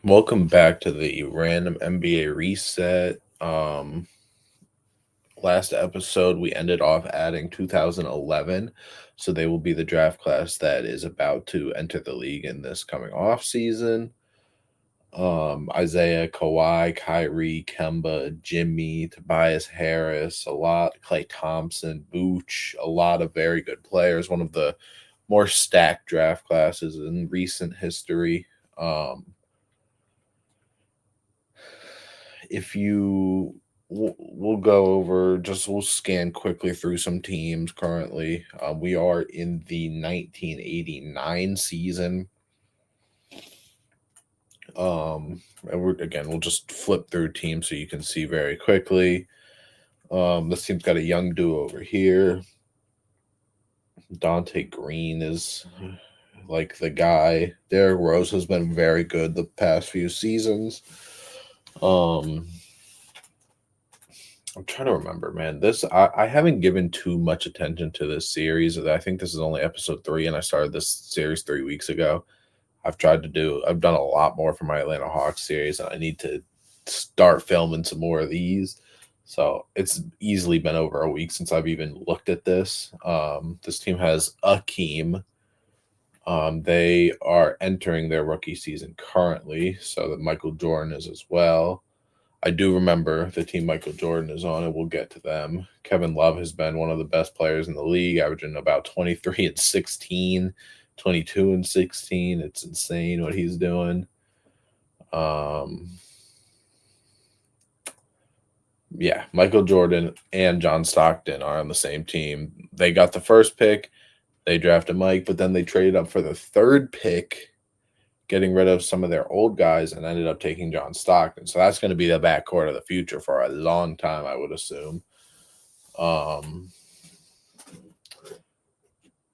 Welcome back to the random NBA reset. Last episode we ended off adding 2011, so they will be the draft class that is about to enter the league in this coming off season. Isaiah, Kawhi, Kyrie, Kemba, Jimmy, Tobias Harris, a lot, Clay Thompson, Booch, a lot of very good players. One of the more stacked draft classes in recent history. If you we'll go over we'll scan quickly through some teams currently. We are in the 1989 season. And we'll just flip through teams so you can see very quickly. This team's got a young duo over here. Dante Green is like the guy. Derrick Rose has been very good the past few seasons. I'm trying to remember, man. I haven't given too much attention to this series. I think this is only episode 3, and I started this series 3 weeks ago. I've done a lot more for my Atlanta Hawks series, and I need to start filming some more of these. So it's easily been over a week since I've even looked at this. This team has Akeem. They are entering their rookie season currently, so that Michael Jordan is as well. I do remember the team Michael Jordan is on, and we'll get to them. Kevin Love has been one of the best players in the league, averaging about 23 and 16, 22 and 16. It's insane what he's doing. Yeah, Michael Jordan and John Stockton are on the same team. They got the first pick, they drafted Mike, but then they traded up for the third pick, getting rid of some of their old guys, and ended up taking John Stockton. So that's going to be the backcourt of the future for a long time, I would assume.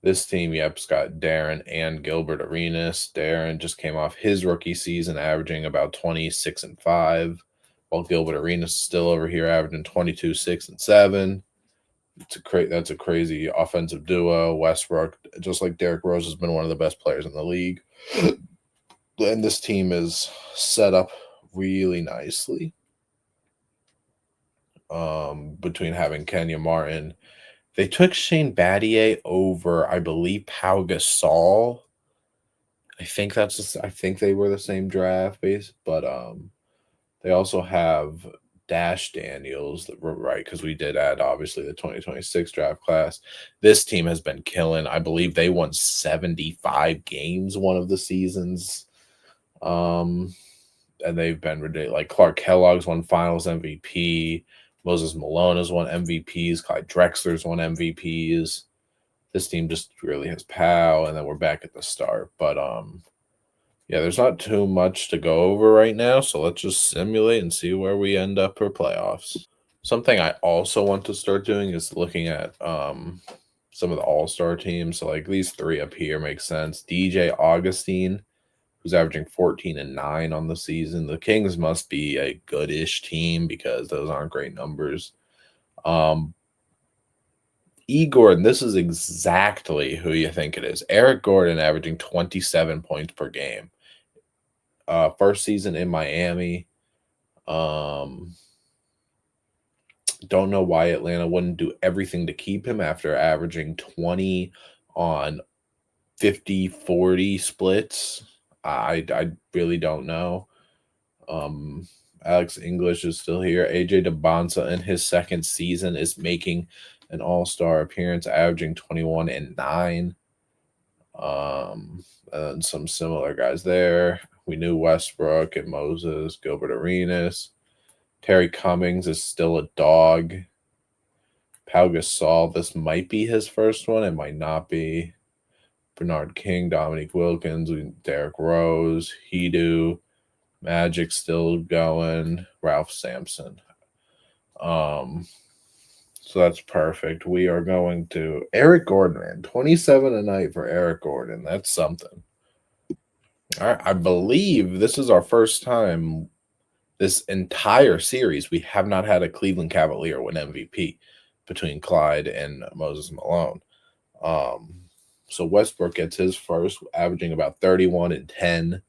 This team, it's got Darren and Gilbert Arenas. Darren just came off his rookie season, averaging about 26 and 5, while Gilbert Arenas is still over here averaging 22, 6, and 7. That's a crazy offensive duo. Westbrook, just like Derrick Rose, has been one of the best players in the league. And this team is set up really nicely. Between having Kenya Martin, they took Shane Battier over, I believe, Pau Gasol. I think they were the same draft base, but they also have Dash Daniels, right? Because we did add obviously the 2026 draft class. This team has been killing. I believe they won 75 games one of the seasons. And they've been ridiculous. Like Clark Kellogg's won Finals MVP. Moses Malone has won MVPs. Clyde Drexler's won MVPs. This team just really has pow, and then we're back at the start. But yeah, there's not too much to go over right now, so let's just simulate and see where we end up for playoffs. Something I also want to start doing is looking at some of the all-star teams. So like these 3 up here make sense. DJ Augustine, who's averaging 14 and 9 on the season. The Kings must be a good-ish team because those aren't great numbers. E. Gordon, this is exactly who you think it is. Eric Gordon averaging 27 points per game. First season in Miami. Don't know why Atlanta wouldn't do everything to keep him after averaging 20 on 50-40 splits. I really don't know. Alex English is still here. AJ DeBonsa in his second season is making an all-star appearance, averaging 21 and 9. And some similar guys there. We knew Westbrook and Moses, Gilbert Arenas. Terry Cummings is still a dog. Pau Gasol, this might be his first one. It might not be. Bernard King, Dominique Wilkins, Derrick Rose, Hedo, Magic still going, Ralph Sampson. So that's perfect. We are going to Eric Gordon, man. 27 a night for Eric Gordon. That's something. All right, I believe this is our first time this entire series we have not had a Cleveland Cavalier win MVP between Clyde and Moses Malone. So Westbrook gets his first, averaging about 31 and 10.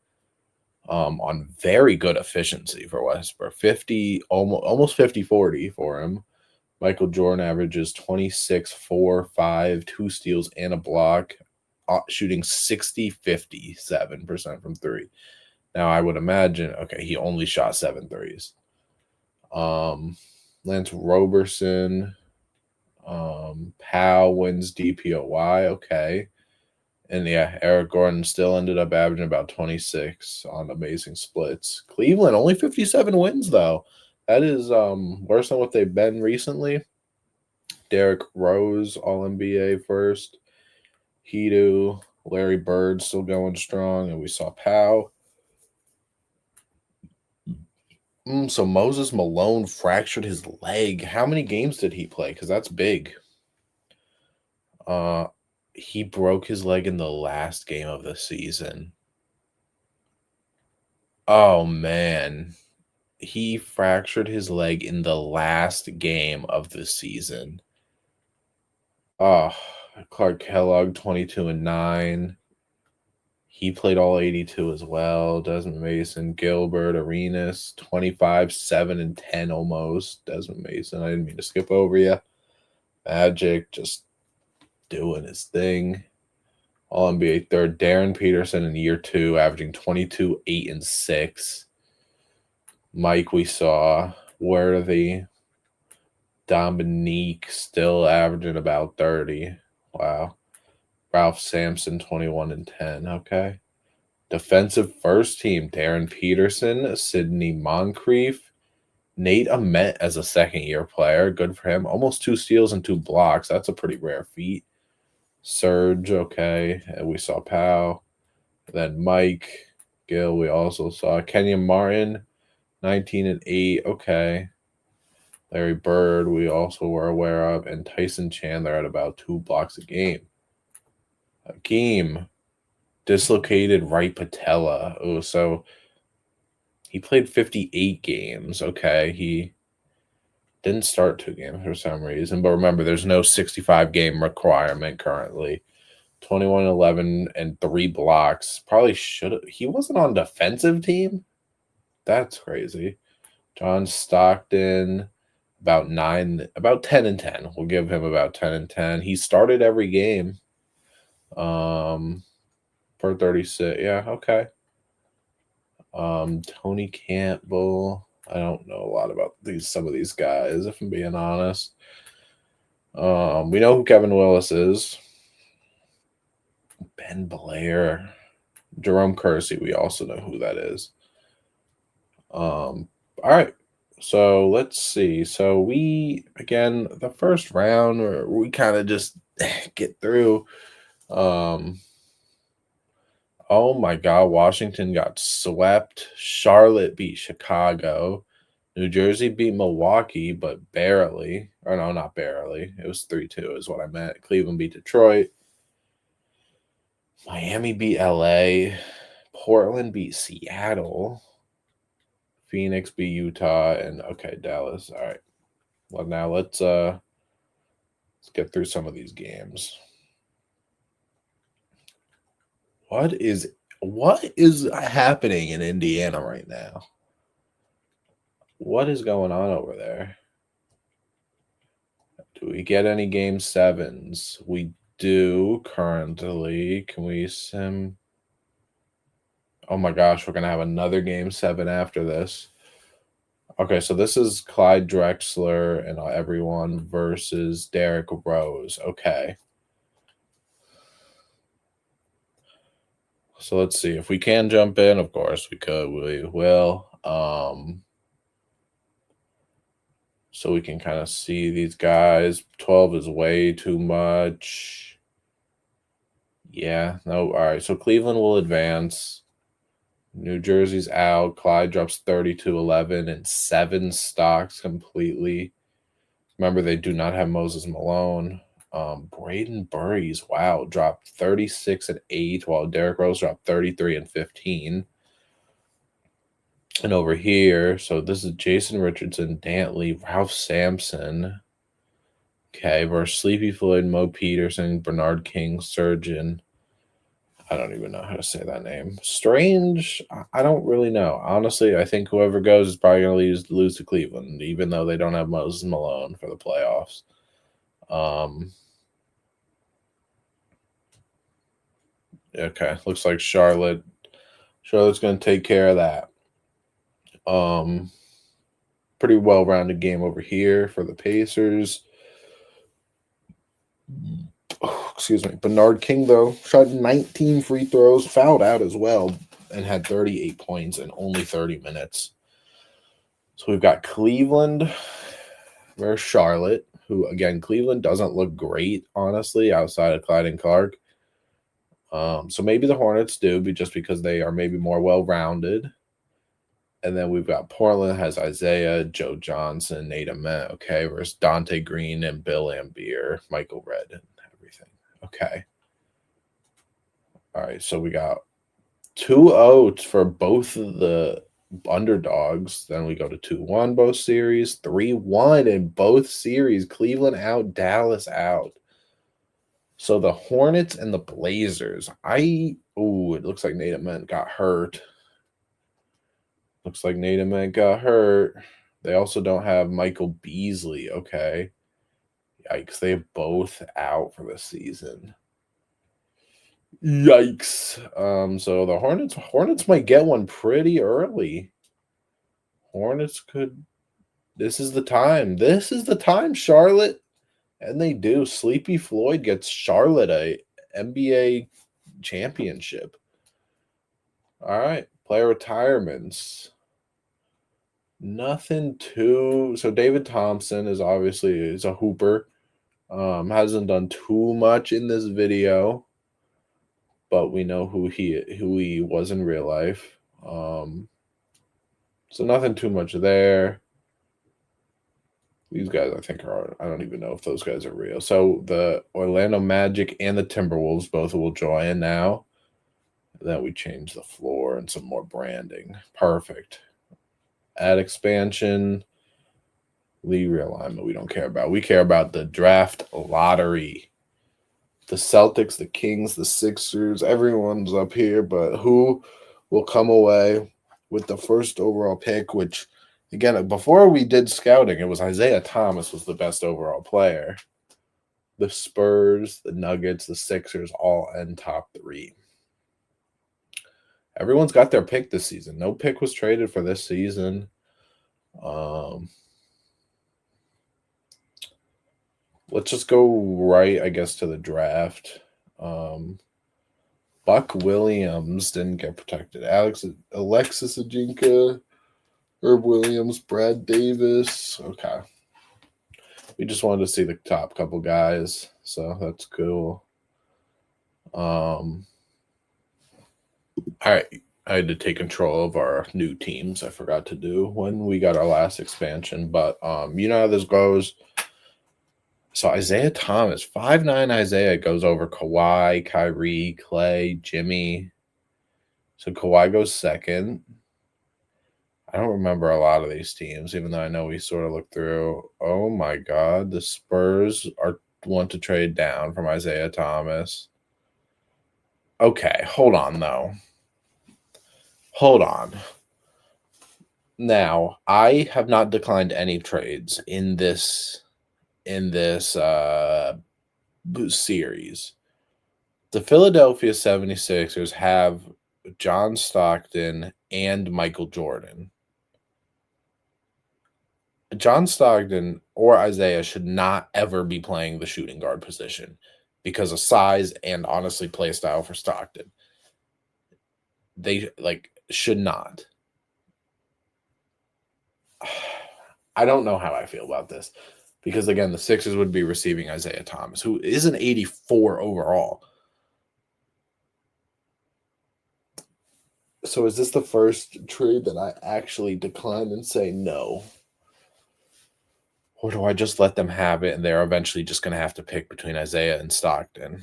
on very good efficiency for Westbrook. 50, almost 50-40 for him. Michael Jordan averages 26, 4, 5, 2 steals, and a block, shooting 57% from three. Now, I would imagine, okay, he only shot 7 threes. Lance Roberson, Powell wins DPOY, okay. And yeah, Eric Gordon still ended up averaging about 26 on amazing splits. Cleveland only 57 wins though. That is worse than what they've been recently. Derrick Rose, All NBA first. Hedo, Larry Bird still going strong, and we saw Powell. So Moses Malone fractured his leg. How many games did he play? Because that's big. He broke his leg in the last game of the season. Oh man. He fractured his leg in the last game of the season. Oh, Clark Kellogg, 22-9. He played all 82 as well. Desmond Mason, Gilbert, Arenas, 25, 7, and 10 almost. Desmond Mason, I didn't mean to skip over you. Magic just doing his thing. All NBA third. Darren Peterson in year 2, averaging 22, 8, and 6. Mike, we saw. Worthy. Dominique still averaging about 30. Wow. Ralph Sampson, 21 and 10. Okay. Defensive first team, Darren Peterson, Sidney Moncrief, Nate Ahmet as a second-year player. Good for him. Almost 2 steals and 2 blocks. That's a pretty rare feat. Serge, okay. And we saw Powell. Then Mike Gill, we also saw. Kenyon Martin, 19 and 8. Okay. Larry Bird, we also were aware of. And Tyson Chandler at about 2 blocks a game. Hakeem, dislocated right patella. Oh, so he played 58 games. Okay. He didn't start 2 games for some reason. But remember, there's no 65-game requirement currently. 21, 11, and 3 blocks. Probably should have. He wasn't on defensive team? That's crazy. John Stockton, about 10 and 10. We'll give him about 10 and 10. He started every game. Per 36. Yeah, okay. Tony Campbell. I don't know a lot about some of these guys, if I'm being honest. We know who Kevin Willis is. Ben Blair. Jerome Kersey, we also know who that is. All right. So let's see. So we, again, the first round, we kind of just get through. Oh my God, Washington got swept. Charlotte beat Chicago. New Jersey beat Milwaukee, but barely. Or no, not barely. It was 3-2 is what I meant. Cleveland beat Detroit. Miami beat LA. Portland beat Seattle. Phoenix beat Utah. And okay, Dallas. All right. Well, now let's get through some of these games. What is happening in Indiana right now? What is going on over there? Do we get any game 7s? We do currently. Can we sim? Oh my gosh, we're going to have another game 7 after this. Okay, so this is Clyde Drexler and everyone versus Derrick Rose. Okay. So let's see. If we can jump in, of course we could. We will. So we can kind of see these guys. 12 is way too much. Yeah, no. All right, so Cleveland will advance. New Jersey's out. Clyde drops 32-11 and 7 stocks completely. Remember, they do not have Moses Malone. Braden Burries, wow, dropped 36 and 8, while Derrick Rose dropped 33 and 15. And over here, so this is Jason Richardson, Dantley, Ralph Sampson. Okay, versus Sleepy Floyd, Mo Peterson, Bernard King, Surgeon. I don't even know how to say that name. Strange. I don't really know. Honestly, I think whoever goes is probably going to lose to Cleveland, even though they don't have Moses Malone for the playoffs. Okay, looks like Charlotte's going to take care of that. Pretty well-rounded game over here for the Pacers. Oh, excuse me. Bernard King, though, shot 19 free throws, fouled out as well, and had 38 points in only 30 minutes. So we've got Cleveland versus Charlotte, who, again, Cleveland doesn't look great, honestly, outside of Clyde and Clark. So maybe the Hornets do, just because they are maybe more well-rounded. And then we've got Portland has Isaiah, Joe Johnson, Nate Ament, okay, versus Dante Green and Bill Lambier, Michael Redd, and everything. Okay. All right, so we got 2-0 for both of the underdogs. Then we go to 2-1 both series, 3-1 in both series. Cleveland out, Dallas out. So the Hornets and the Blazers. It looks like Nate Ament got hurt. They also don't have Michael Beasley. Okay. Yikes. They have both out for the season. Yikes. So the Hornets might get one pretty early. Hornets could. This is the time. This is the time, Charlotte. And they do. Sleepy Floyd gets Charlotte a NBA championship. All right. Player retirements. Nothing too. So David Thompson is a hooper. Hasn't done too much in this video, but we know who he was in real life. So nothing too much there. These guys, I think, I don't even know if those guys are real. So the Orlando Magic and the Timberwolves both will join now. And then we change the floor and some more branding. Perfect. Add expansion. League realignment we don't care about. We care about the draft lottery. The Celtics, the Kings, the Sixers, everyone's up here, but who will come away with the first overall pick, which, again, before we did scouting, it was Isaiah Thomas was the best overall player. The Spurs, the Nuggets, the Sixers all end top 3. Everyone's got their pick this season. No pick was traded for this season. Let's just go right, I guess, to the draft. Buck Williams didn't get protected. Alexis Ajinka, Herb Williams, Brad Davis. Okay. We just wanted to see the top couple guys, so that's cool. All right. I had to take control of our new teams. I forgot to do when we got our last expansion, but you know how this goes. So Isaiah Thomas, 5'9" Isaiah goes over Kawhi, Kyrie, Clay, Jimmy. So Kawhi goes second. I don't remember a lot of these teams, even though I know we sort of looked through. Oh my God, the Spurs want to trade down from Isaiah Thomas. Okay, hold on though. Hold on. Now, I have not declined any trades in this series. The Philadelphia 76ers have John Stockton and Michael Jordan. John Stockton or Isaiah should not ever be playing the shooting guard position because of size and honestly play style for Stockton. They should not. I don't know how I feel about this because, again, the Sixers would be receiving Isaiah Thomas, who is an 84 overall. So is this the first trade that I actually decline and say no? Or do I just let them have it and they're eventually just going to have to pick between Isaiah and Stockton?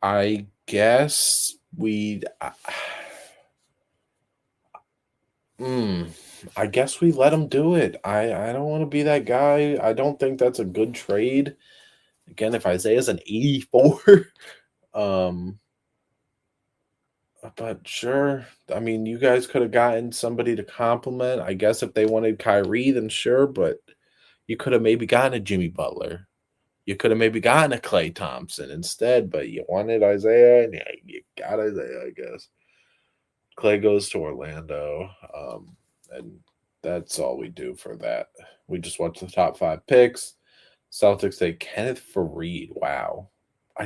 I guess we'd. I guess we let him do it. I don't want to be that guy. I don't think that's a good trade. Again, if Isaiah's an 84, um, but sure. I mean, you guys could have gotten somebody to compliment. I guess if they wanted Kyrie, then sure, but you could have maybe gotten a Jimmy Butler. You could have maybe gotten a Clay Thompson instead, but you wanted Isaiah, and yeah, you got Isaiah, I guess. Clay goes to Orlando, and that's all we do for that. We just watch the top 5 picks. Celtics say Kenneth Faried. Wow.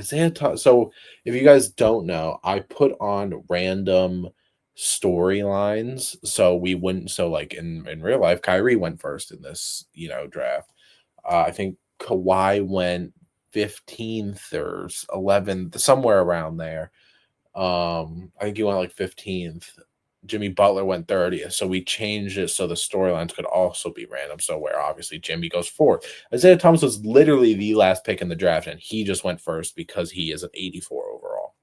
So if you guys don't know, I put on random storylines so we wouldn't so like in real life, Kyrie went first in this, draft. I think Kawhi went 15th or 11th, somewhere around there. I think he went like 15th. Jimmy Butler went 30th. So we changed it so the storylines could also be random. So where obviously Jimmy goes fourth. Isaiah Thomas was literally the last pick in the draft, and he just went first because he is an 84 overall.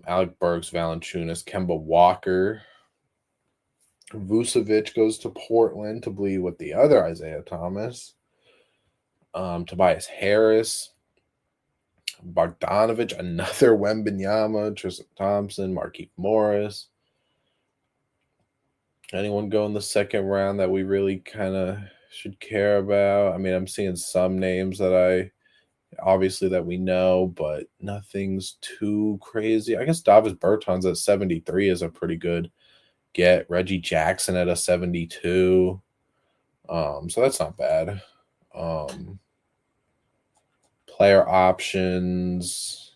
Alec Burks, Valanciunas, Kemba Walker. Vucevic goes to Portland to bleed with the other Isaiah Thomas. Tobias Harris. Bogdanovich, another Wembenyama, Tristan Thompson, Markieff Morris. Anyone go in the second round that we really kind of should care about? I mean, I'm seeing some names that obviously that we know, but nothing's too crazy. I guess Davis Bertans at 73 is a pretty good get. Reggie Jackson at a 72. So that's not bad. Player options.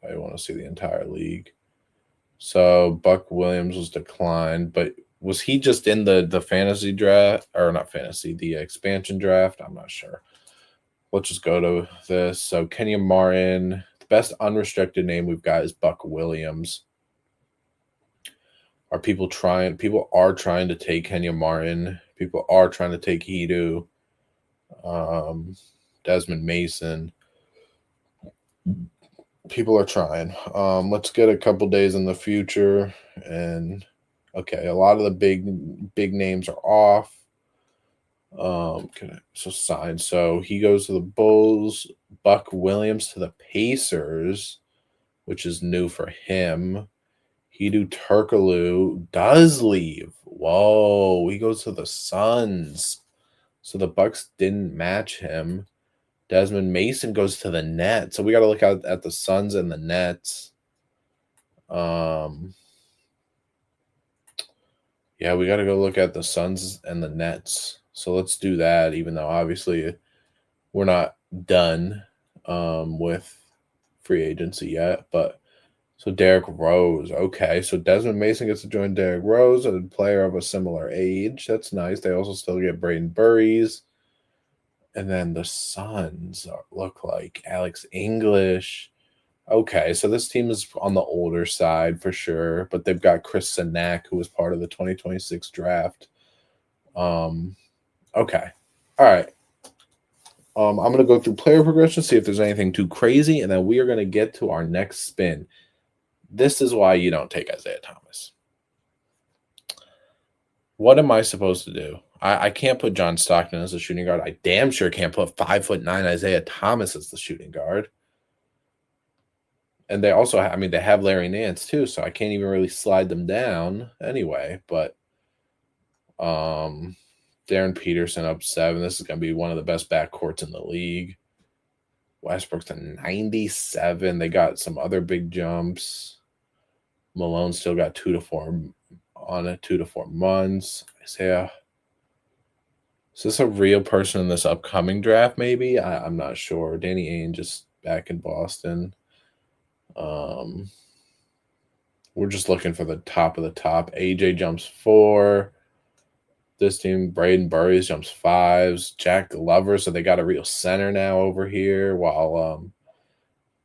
I want to see the entire league. So Buck Williams was declined, but was he just in the fantasy draft or not fantasy, the expansion draft? I'm not sure. Let's just go to this. So Kenyon Martin, the best unrestricted name we've got is Buck Williams. People are trying to take Kenyon Martin. People are trying to take Hedo, Desmond Mason. People are trying. Let's get a couple days in the future, and okay, a lot of the big names are off. Signed. So he goes to the Bulls. Buck Williams to the Pacers, which is new for him. Hedo Turkoglu does leave. Whoa, he goes to the Suns. So the Bucks didn't match him. Desmond Mason goes to the Nets. So we got to look out at the Suns and the Nets. Yeah, we got to go look at the Suns and the Nets. So let's do that, even though obviously we're not done with free agency yet. But so Derrick Rose. Okay, so Desmond Mason gets to join Derrick Rose, a player of a similar age. That's nice. They also still get Braden Burries. And then the Suns look like Alex English. Okay, so this team is on the older side for sure, but they've got Chris Sinak, who was part of the 2026 draft. Okay. All right. I'm going to go through player progression, see if there's anything too crazy, and then we are going to get to our next spin. This is why you don't take Isaiah Thomas. What am I supposed to do? I can't put John Stockton as a shooting guard. I damn sure can't put 5'9" Isaiah Thomas as the shooting guard. And they also, they have Larry Nance too, so I can't even really slide them down anyway. But Darren Peterson up 7. This is going to be one of the best backcourts in the league. Westbrook's to 97. They got some other big jumps. Malone still got 2 to 4 on it, 2 to 4 months. Isaiah. Is this a real person in this upcoming draft? Maybe I'm not sure. Danny Ainge just back in Boston. We're just looking for the top of the top. AJ jumps 4. This team, Braden Burries jumps 5s. Jack Glover, so they got a real center now over here. While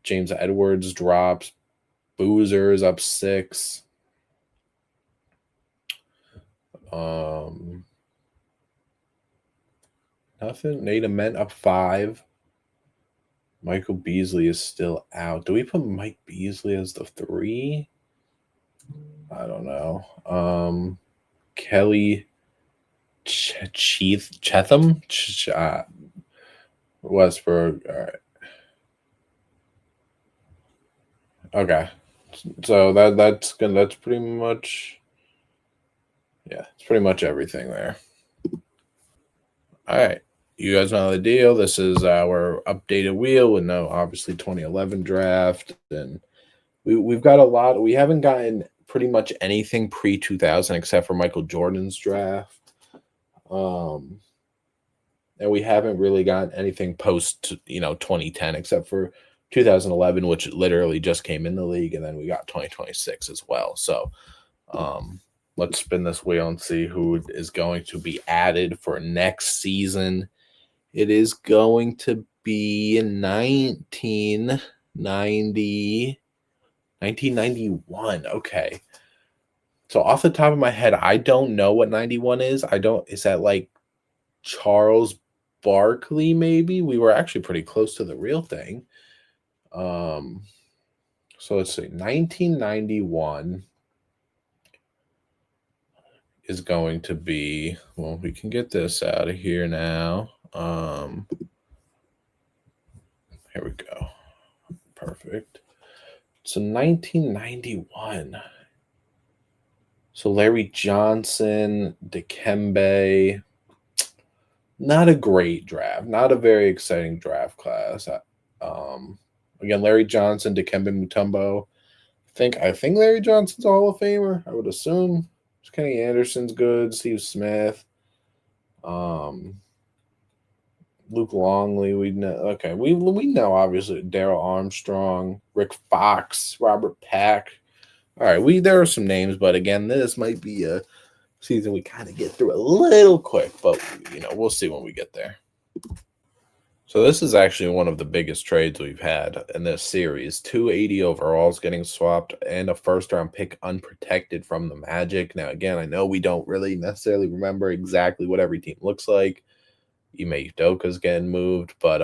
James Edwards drops. Boozer is up 6. Nothing. Nate Ament up 5. Michael Beasley is still out. Do we put Mike Beasley as the 3? I don't know. Kelly Chetham, Westbrook. All right. Okay. So that's pretty much, yeah, it's pretty much everything there. All right. You guys know the deal. This is our updated wheel with no obviously 2011 draft, and we've got a lot. We haven't gotten pretty much anything pre 2000 except for Michael Jordan's draft. Um, and we haven't really gotten anything post 2010 except for 2011, which literally just came in the league, and then we got 2026 as well. So um, let's spin this wheel and see who is going to be added for next season. It is going to be 1991. Okay. So off the top of my head, I don't know what 91 is. I don't, is that like Charles Barkley, maybe? We were actually pretty close to the real thing. Um, so let's see. 1991 is going to be, well, we can get this out of here now. Here we go. Perfect. So 1991. So Larry Johnson, Dikembe, not a great draft, not a very exciting draft class. Again, Larry Johnson, Dikembe Mutombo. I think Larry Johnson's a Hall of Famer. I would assume. Kenny Anderson's good. Steve Smith. Um, Luke Longley. We know. Okay, we know obviously Daryl Armstrong, Rick Fox, Robert Pack. All right, there are some names, but again, this might be a season we kind of get through a little quick, but we'll see when we get there. So this is actually one of the biggest trades we've had in this series. 280 overalls getting swapped and a first-round pick unprotected from the Magic. Now, again, I know we don't really necessarily remember exactly what every team looks like. Ime Udoka's getting moved, but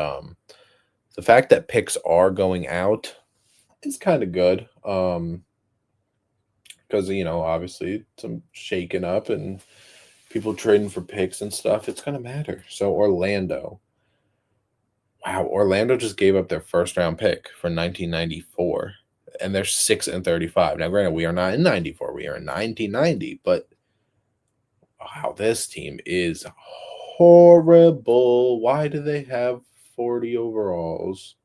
the fact that picks are going out is kind of good. Because obviously some shaking up and people trading for picks and stuff, it's going to matter. So Orlando. Wow, Orlando just gave up their first round pick for 1994, and they're 6-35. Now, granted, we are not in 94, we are in 1990, but wow, this team is horrible. Why do they have 40 overalls?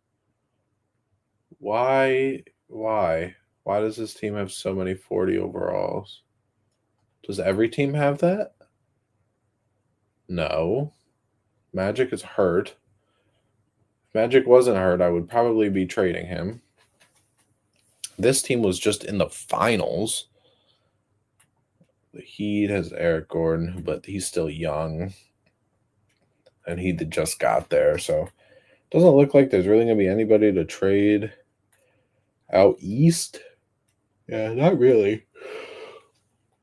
Why? Why does this team have so many 40 overalls? Does every team have that? No. Magic is hurt. If Magic wasn't hurt, I would probably be trading him. This team was just in the finals. The Heat has Eric Gordon, but he's still young. And he just got there, so it doesn't look like there's really going to be anybody to trade out east. Yeah, not really.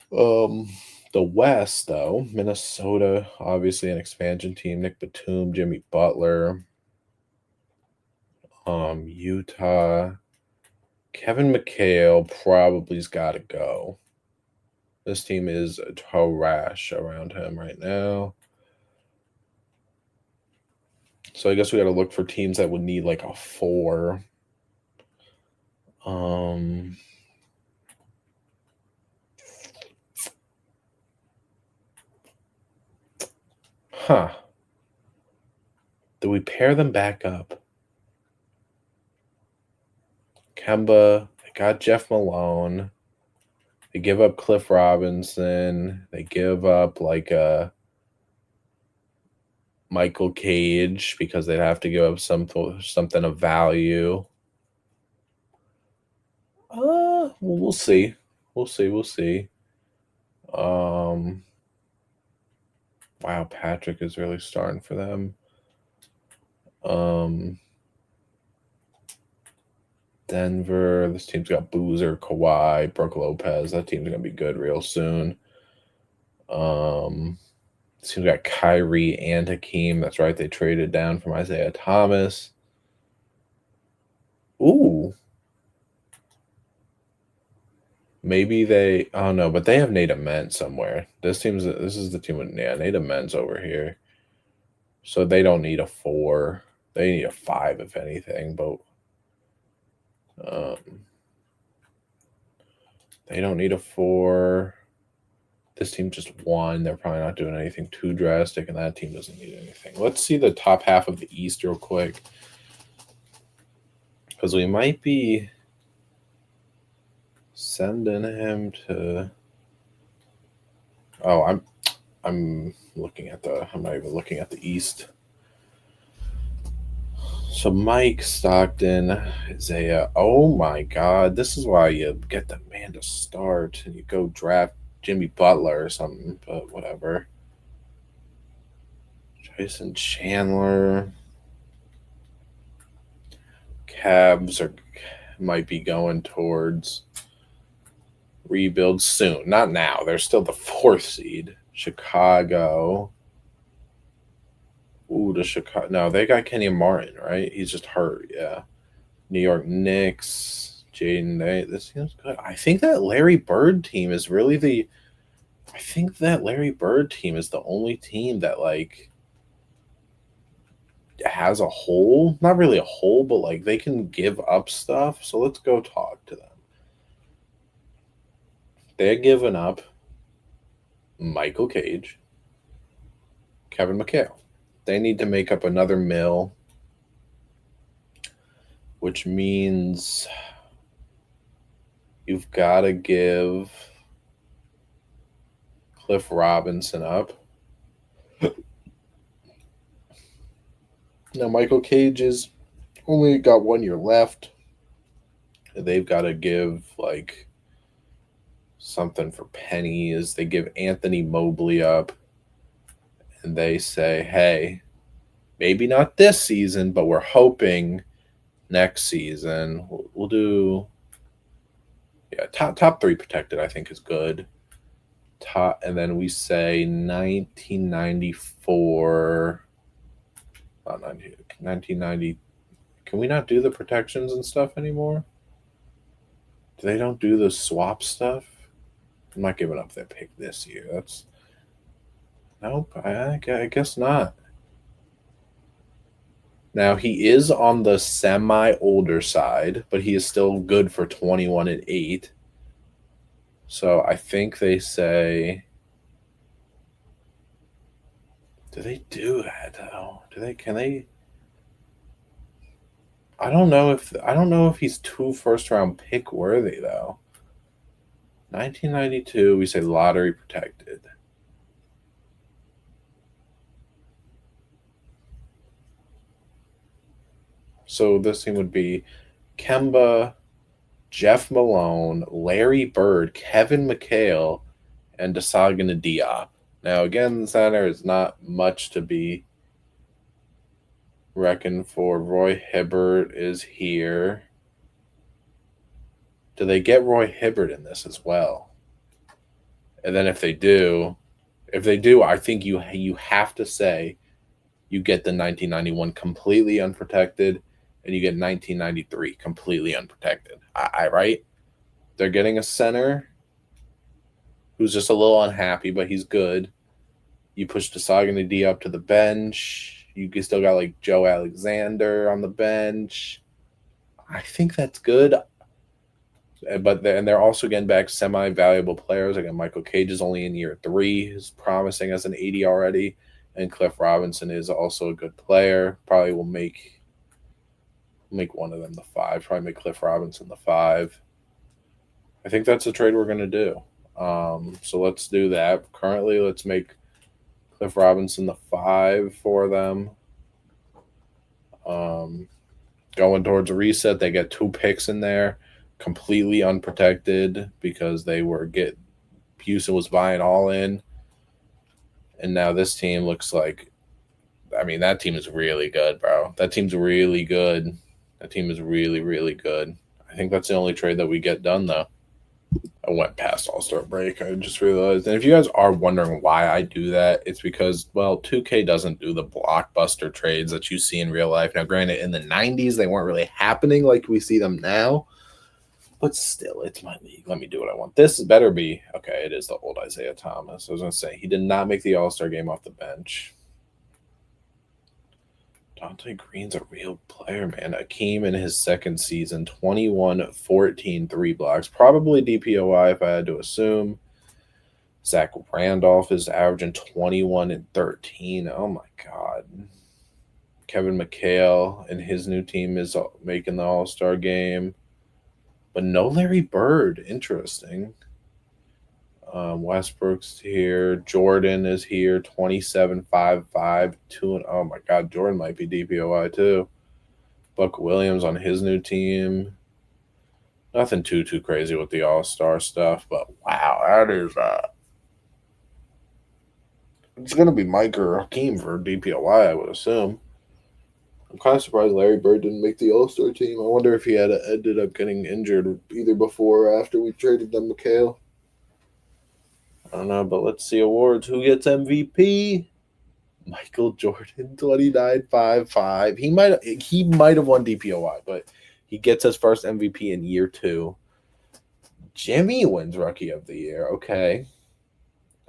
The West, though, Minnesota, obviously an expansion team. Nick Batum, Jimmy Butler. Utah, Kevin McHale probably's got to go. This team is trash around him right now. So I guess we got to look for teams that would need like a 4. Huh. Do we pair them back up? Kemba, they got Jeff Malone. They give up Cliff Robinson. They give up like a Michael Cage because they'd have to give up something of value. We'll see. We'll see. Wow, Patrick is really starting for them. Denver, this team's got Boozer, Kawhi, Brooke Lopez. That team's gonna be good real soon. This team's got Kyrie and Hakeem. That's right, they traded down from Isaiah Thomas. Ooh. Maybe they. Oh no, but they have Nate Ament somewhere. This is the team with Nate Ament's over here. So they don't need a 4. They need a 5 if anything. But they don't need a 4. This team just won. They're probably not doing anything too drastic, and that team doesn't need anything. Let's see the top half of the East real quick, because we might be sending him to. Oh, I'm looking at the. I'm not even looking at the East. So Mike Stockton, Isaiah. Oh my God, this is why you get the man to start and you go draft Jimmy Butler or something. But whatever. Jason Chandler. Cavs might be going towards rebuild soon. Not now. They're still the 4th seed. Chicago. Ooh, the Chicago. No, they got Kenny Martin, right? He's just hurt. Yeah. New York Knicks. Jaden. This seems good. I think that Larry Bird team is really the. I think that Larry Bird team is the only team that like has a hole. Not really a hole, but like they can give up stuff. So let's go talk to them. They're giving up Michael Cage, Kevin McHale. They need to make up another mill, which means you've got to give Cliff Robinson up. Now, Michael Cage is only got 1 year left. They've got to give like something for pennies. They give Anthony Mobley up, and they say, hey, maybe not this season, but we're hoping next season we'll do. Yeah, top 3 protected, I think, is good. And then we say 1994. 1990. Can we not do the protections and stuff anymore? They don't do the swap stuff. I'm not giving up that pick this year. That's nope. I guess not. Now he is on the semi older side, but he is still good for 21 and 8. So I think they say. Do they do that though? Can they? I don't know if he's 2 first-round pick worthy though. 1992, we say lottery protected. So this team would be Kemba, Jeff Malone, Larry Bird, Kevin McHale, and Desagana Diop. Now again, the center is not much to be reckoned for. Roy Hibbert is here. Do they get Roy Hibbert in this as well? And then if they do, I think you have to say you get the 1991 completely unprotected, and you get 1993 completely unprotected. I right? They're getting a center who's just a little unhappy, but he's good. You push Desagana D up to the bench. You still got like Joe Alexander on the bench. I think that's good. But they're also getting back semi-valuable players. Again, Michael Cage is only in year 3. He's promising as an 80 already. And Cliff Robinson is also a good player. Probably will make one of them the 5. Probably make Cliff Robinson the 5. I think that's the trade we're going to do. So let's do that. Currently, let's make Cliff Robinson the 5 for them. Going towards a reset, they get 2 picks in there, completely unprotected because Houston was buying all in. And now this team looks like, that team is really good, bro. That team's really good. That team is really, really good. I think that's the only trade that we get done, though. I went past All-Star break. I just realized. And if you guys are wondering why I do that, it's because, 2K doesn't do the blockbuster trades that you see in real life. Now, granted, in the 90s, they weren't really happening like we see them now. But still, it's my league. Let me do what I want. This better be okay. It is the old Isaiah Thomas. I was gonna say he did not make the All-Star game off the bench. Dante Green's a real player, man. Akeem in his second season, 21, 14, 3 blocks. Probably DPOI if I had to assume. Zach Randolph is averaging 21 and 13. Oh my God. Kevin McHale and his new team is making the All-Star game. But no Larry Bird. Interesting. Westbrook's here. Jordan is here. 27, 5, 5, 2. And oh my God, Jordan might be DPOI too. Buck Williams on his new team. Nothing too crazy with the All-Star stuff, but wow, that is it's gonna be Mike or Hakeem for DPOI, I would assume. I'm kind of surprised Larry Bird didn't make the All-Star team. I wonder if he had ended up getting injured either before or after we traded them McHale. I don't know, but let's see awards. Who gets MVP? Michael Jordan, 29.55. He might have won DPOI, but he gets his first MVP in year 2. Jimmy wins Rookie of the Year. Okay.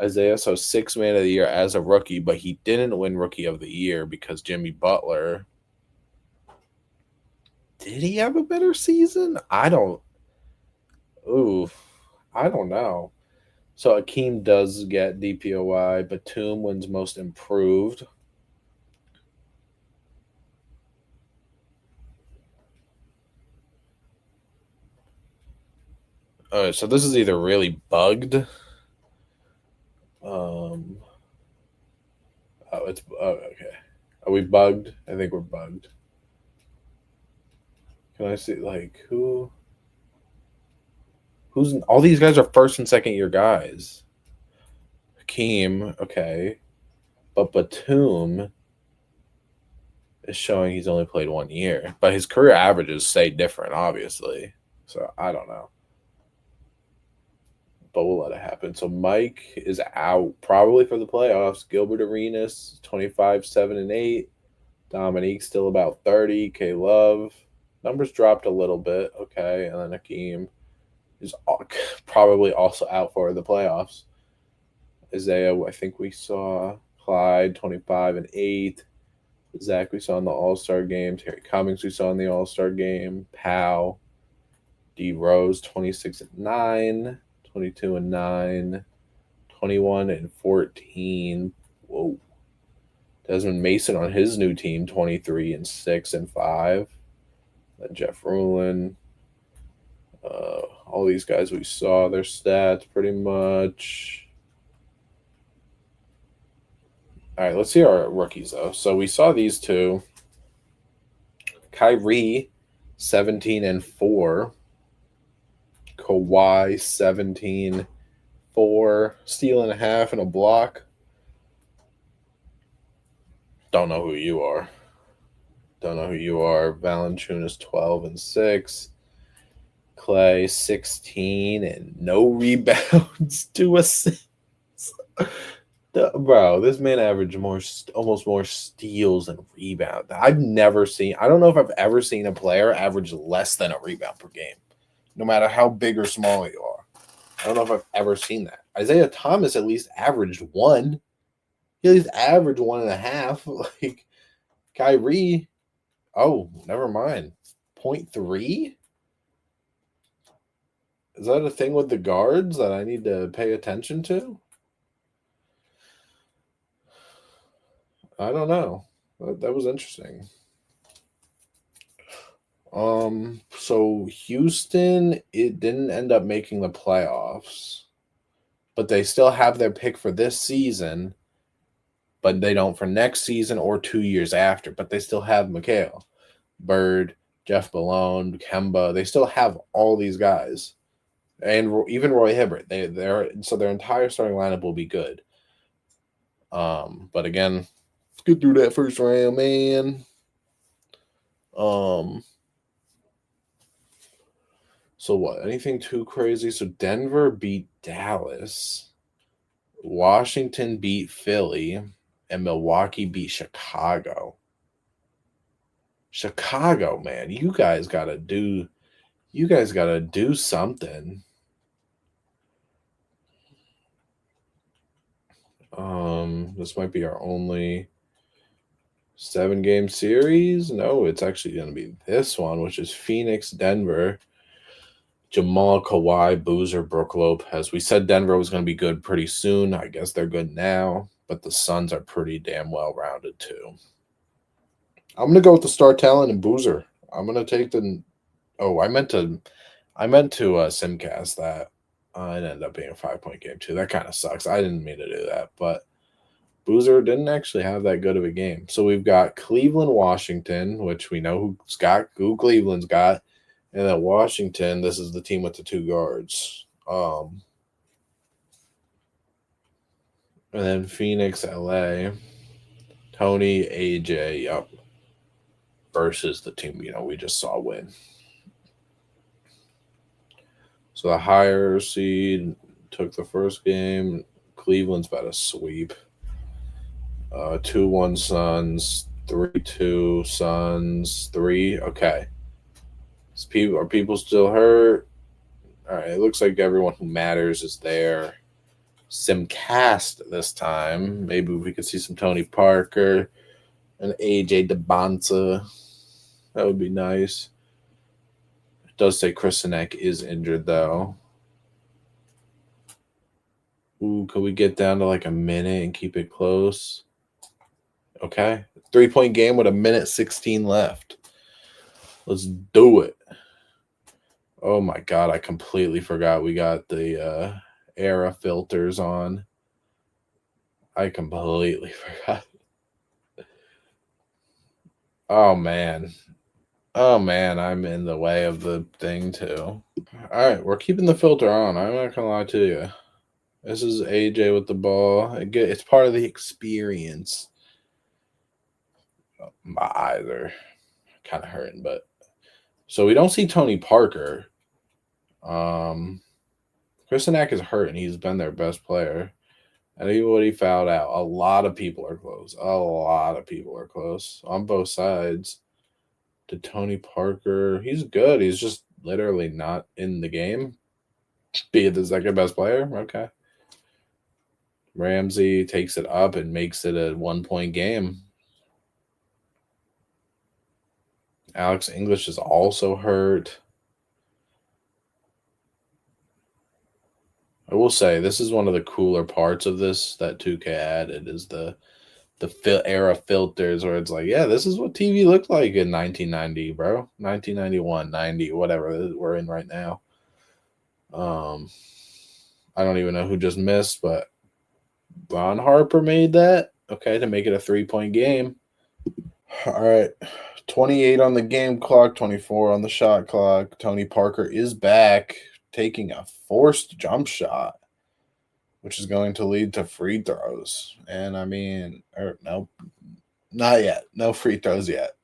Isaiah, so 6th man of the year as a rookie, but he didn't win Rookie of the Year because Jimmy Butler. Did he have a better season? I don't know. So Akeem does get DPOI. Batum wins Most Improved. So this is either really bugged. Okay. Are we bugged? I think we're bugged. Can I see who's all these guys are first and second year guys? Hakeem, okay, but Batum is showing he's only played 1 year, but his career averages say different, obviously. So I don't know, but we'll let it happen. So Mike is out probably for the playoffs. Gilbert Arenas, 25, 7, and 8. Dominique still about 30. K Love numbers dropped a little bit, okay, and then Hakeem is probably also out for the playoffs. Isaiah, I think we saw Clyde, 25 and 8. Zach, we saw in the All-Star game. Terry Cummings, we saw in the All-Star game. Powell, D Rose, 26 and 9, 22 and 9, 21 and 14. Whoa. Desmond Mason on his new team, 23 and 6 and 5. Then Jeff Rulin. All these guys we saw their stats pretty much. All right, let's see our rookies though. So we saw these two. Kyrie, 17 and 4. Kawhi, 17, 4, steal and a half and a block. Don't know who you are. Valanciunas, 12 and 6. Clay, 16 and no rebounds, 2 assists. Bro, this man averaged almost more steals than rebounds. I don't know if I've ever seen a player average less than a rebound per game, no matter how big or small you are. I don't know if I've ever seen that. Isaiah Thomas at least averaged 1. He at least averaged 1.5. Like Kyrie, oh, never mind. 0.3? Is that a thing with the guards that I need to pay attention to? I don't know. That was interesting. So Houston, it didn't end up making the playoffs, but they still have their pick for this season, but they don't for next season or 2 years after, but they still have McHale, Bird, Jeff Malone, Kemba. They still have all these guys, and even Roy Hibbert. So their entire starting lineup will be good. But again, let's get through that first round, man. So what? Anything too crazy? So Denver beat Dallas, Washington beat Philly, and Milwaukee beat Chicago. Chicago, man, you guys got to do You guys got to do something. This might be our only 7-game series. No, it's actually going to be this one, which is Phoenix, Denver. Jamal, Kawhi, Boozer, Brook Lopez. We said Denver was going to be good pretty soon. I guess they're good now, but the Suns are pretty damn well rounded too. I'm going to go with the star talent and Boozer. I'm going to take the. Oh, I meant to simcast that. It ended up being a 5-point game too. That kind of sucks. I didn't mean to do that, but Boozer didn't actually have that good of a game. So we've got Cleveland, Washington, which we know who Cleveland's got. And then Washington, this is the team with the 2 guards. And then Phoenix, LA, Tony, AJ, up versus the team we just saw win. So the higher seed took the first game. Cleveland's about to sweep. 2-1 Suns, 3-2 Suns, 3. Okay. Are people still hurt? All right. It looks like everyone who matters is there. Simcast this time. Maybe we could see some Tony Parker and AJ DeBonta. That would be nice. It does say Kristanek is injured though. Ooh, could we get down to like a minute and keep it close? Okay. 3-point game with 1:16 left. Let's do it. Oh my God, I completely forgot we got the era filters on. I completely forgot. Oh man. Oh man, I'm in the way of the thing too. All right, we're keeping the filter on. I'm not gonna lie to you. This is AJ with the ball. It's part of the experience. My eyes are kind of hurting, but so we don't see Tony Parker. Kristanek is hurt, and he's been their best player. Anybody fouled out? A lot of people are close. A lot of people are close on both sides. To Tony Parker, he's good. He's just literally not in the game. Be the second best player. Okay. Ramsey takes it up and makes it a 1-point game. Alex English is also hurt. I will say this is one of the cooler parts of this that 2K added is the era filters where it's like, yeah, this is what TV looked like in 1990, bro. 1991, 90, whatever we're in right now. I don't even know who just missed, but Ron Harper made that. Okay, to make it a 3-point game. All right. 28 on the game clock, 24 on the shot clock. Tony Parker is back, taking a forced jump shot, which is going to lead to free throws. And I mean, no, not yet. No free throws yet.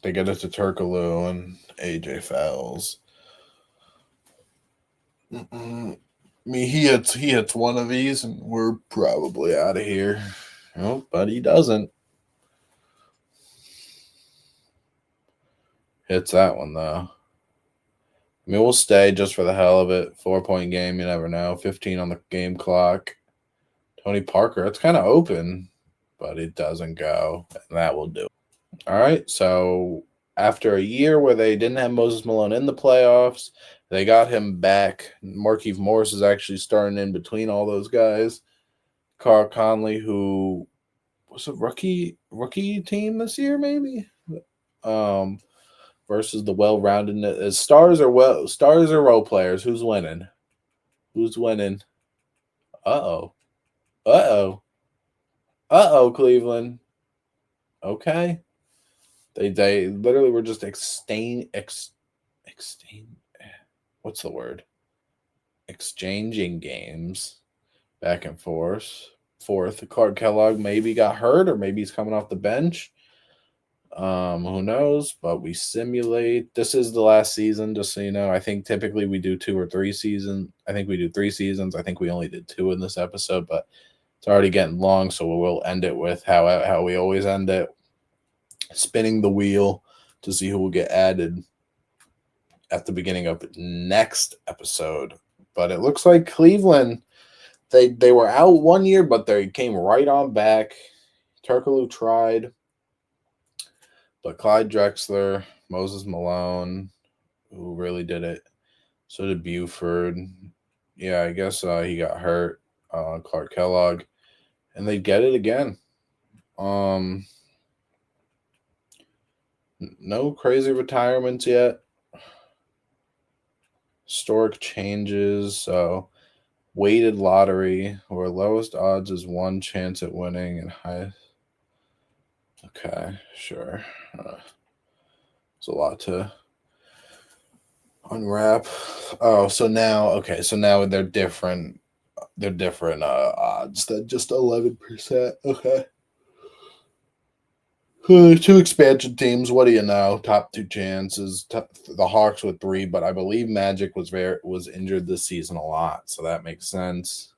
They get it to Turkaloo and AJ fouls. I mean, he hits one of these, and we're probably out of here. Oh, but he doesn't. Hits that one though. I mean, we'll stay just for the hell of it. 4-point game, you never know. 15 on the game clock. Tony Parker, it's kind of open, but it doesn't go, and that will do it. All right, so after a year where they didn't have Moses Malone in the playoffs, they got him back. Markieff Morris is actually starting in between all those guys. Carl Conley, who was a rookie team this year, maybe. Versus the well-rounded stars or role players. Who's winning? Who's winning? Uh-oh. Cleveland. Okay. They literally were just what's the word? Exchanging games back and forth. Clark Kellogg maybe got hurt, or maybe he's coming off the bench. Who knows? But we simulate. This is the last season, just so you know. I think typically we do 2 or 3 seasons. I think we do 3 seasons. I think we only did 2 in this episode, but it's already getting long, so we'll end it with how we always end it. spinning the wheel to see who will get added at the beginning of next episode. But it looks like Cleveland, they were out 1 year, but they came right on back. Turkoglu tried, but Clyde Drexler, Moses Malone, who really did it. So did Buford. Yeah, I guess he got hurt. Clark Kellogg, and they get it again. Um, no crazy retirements yet. Historic changes. So weighted lottery, where lowest odds is one chance at winning and highest. Okay, sure. It's a lot to unwrap. Oh, so now okay, so now they're different. They're different odds than just 11%. Okay. Two expansion teams. What do you know? Top two chances. The Hawks with three, but I believe Magic was injured this season a lot, so that makes sense.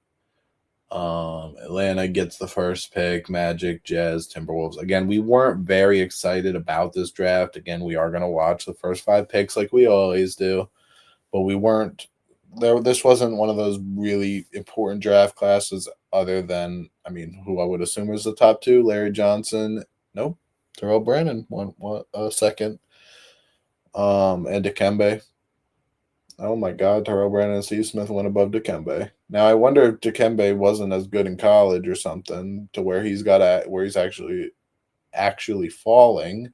Atlanta gets the first pick. Magic, Jazz, Timberwolves. Again, we weren't very excited about this draft. Again, we are going to watch the first five picks like we always do, but we weren't there. This wasn't one of those really important draft classes. Other than, I mean, who I would assume is the top two: Larry Johnson. Nope. Terrell Brandon, one second. And Dikembe. Oh my God, Terrell Brandon and Steve Smith went above Dikembe. Now I wonder if Dikembe wasn't as good in college or something to where he's actually falling.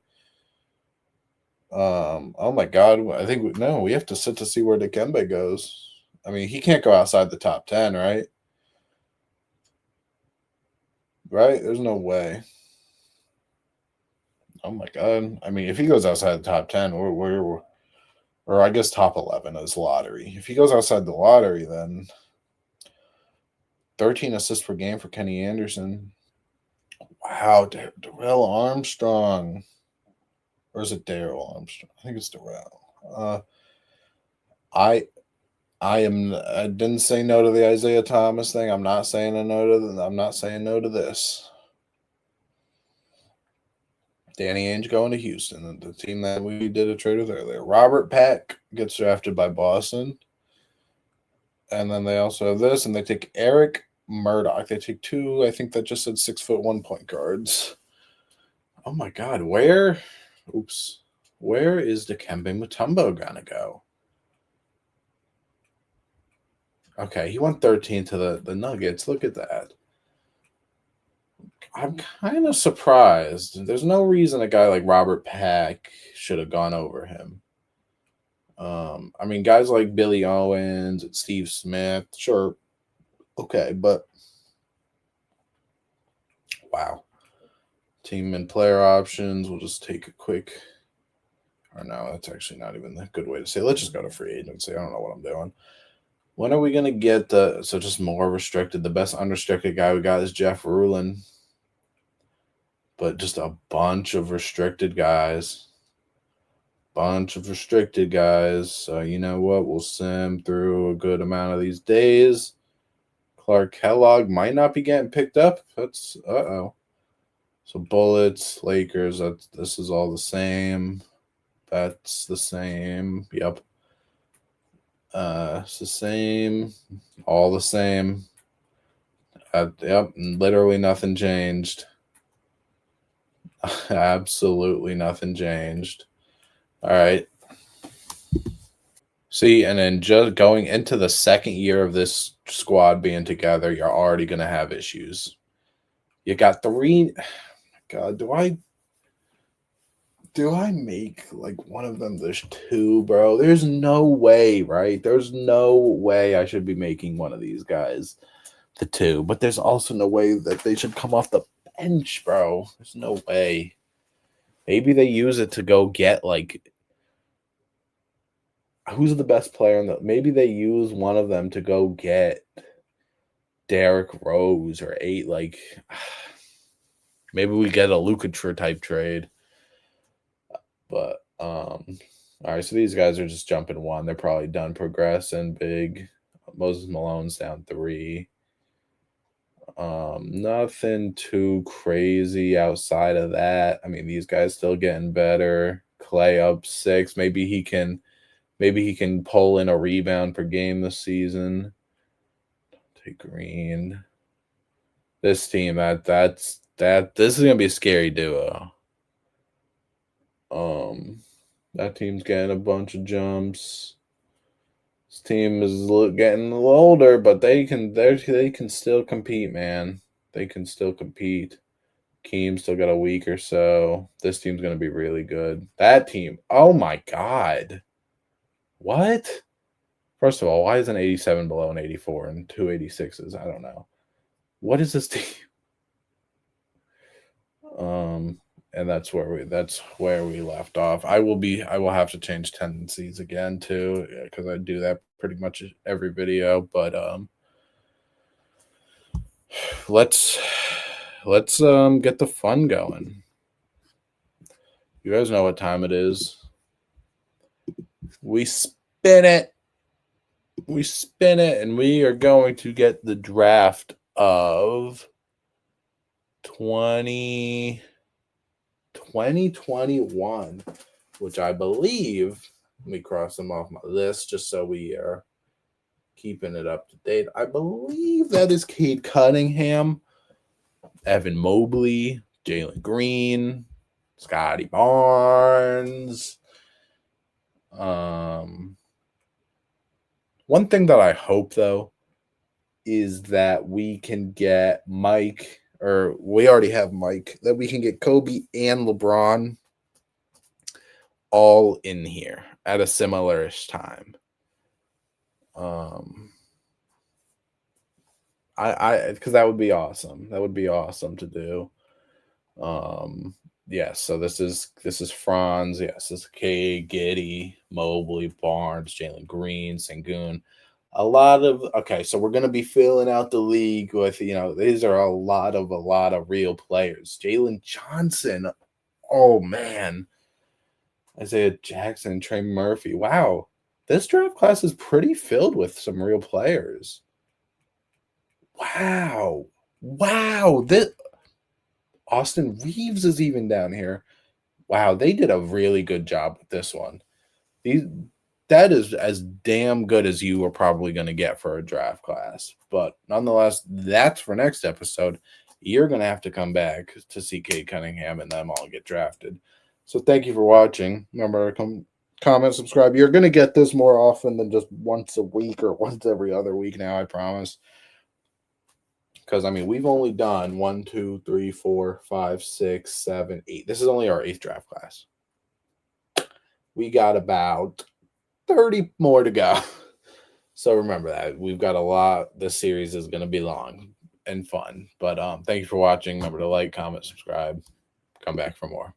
Oh my God, I think no, we have to sit to see where Dikembe goes. I mean, he can't go outside the top 10, right? Right? There's no way. Oh my God. I mean, if he goes outside the top 10, or I guess top 11 is lottery. If he goes outside the lottery, then 13 assists per game for Kenny Anderson. Wow, Darrell Armstrong. Or is it Daryl Armstrong? I think it's Darrell. I I didn't say no to the Isaiah Thomas thing. I'm not saying I'm not saying no to this. Danny Ainge going to Houston, the team that we did a trade with earlier. Robert Peck gets drafted by Boston. And then they also have this, and they take Eric Murdoch. They take two, I think that just said 6'1" point guards. Oh my God, where? Oops. Where is Dikembe Mutombo gonna go? Okay, he went 13 to the Nuggets. Look at that. I'm kind of surprised. There's no reason a guy like Robert Pack should have gone over him. I mean, guys like Billy Owens and Steve Smith, sure, okay, but wow. Team and player options. We'll just take a quick. Or no, that's actually not even a good way to say it. Let's just go to free agency. I don't know what I'm doing. When are we gonna get just more restricted? The best unrestricted guy we got is Jeff Rulin, but just a bunch of restricted guys. So you know what? We'll sim through a good amount of these days. Clark Kellogg might not be getting picked up. That's uh-oh. So Bullets, Lakers, this is all the same. That's the same. Yep. It's the same. All the same. Yep. Literally nothing changed. Absolutely nothing changed. All right. See, and then just going into the second year of this squad being together, you're already going to have issues. You got three. God, do I make like one of them? There's two, bro. There's no way, right? There's no way I should be making one of these guys the two, but there's also no way that they should come off the bench, bro. There's no way. Maybe they use it to go get like who's the best player in the. Maybe they use one of them to go get Derrick Rose or eight. Like maybe we get a Lukacher type trade. But all right, so these guys are just jumping one. They're probably done progressing big. Moses Malone's down 3. Nothing too crazy outside of that. I mean, these guys still getting better. Clay up 6. Maybe he can pull in a rebound per game this season. Take Green. This team this is gonna be a scary duo. That team's getting a bunch of jumps. This team is getting a little older, but they can still compete, man. They can still compete. Keem still got a week or so. This team's gonna be really good. That team, oh my god. What? First of all, why is an 87 below an 84 and two 86s? I don't know. What is this team? And that's where we left off. I will have to change tendencies again too, because I do that pretty much every video. But let's get the fun going. You guys know what time it is. We spin it, and we are going to get the draft of 2021, which I believe, let me cross them off my list just so we are keeping it up to date. I believe that is Cade Cunningham, Evan Mobley, Jalen Green, Scotty Barnes. One thing that I hope, though, is that we can get Mike, or we already have Mike, that we can get Kobe and LeBron all in here at a similar-ish time. Because that would be awesome. That would be awesome to do. Yes, so this is Franz. Yes, this is K, Giddy, Mobley, Barnes, Jalen Green, Sengun. Okay, so we're gonna be filling out the league with, these are a lot of real players. Jalen Johnson. Oh man. Isaiah Jackson and Trey Murphy. Wow. This draft class is pretty filled with some real players. Wow. This Austin Reeves is even down here. Wow, they did a really good job with this one. That is as damn good as you are probably going to get for a draft class. But nonetheless, that's for next episode. You're going to have to come back to see Cade Cunningham and them all get drafted. So thank you for watching. Remember to comment, subscribe. You're going to get this more often than just once a week or once every other week now, I promise. Because, I mean, we've only done 1, 2, 3, 4, 5, 6, 7, 8. This is only our 8th draft class. We got about 30 more to go. So remember that. We've got a lot. This series is going to be long and fun. But thank you for watching. Remember to like, comment, subscribe. Come back for more.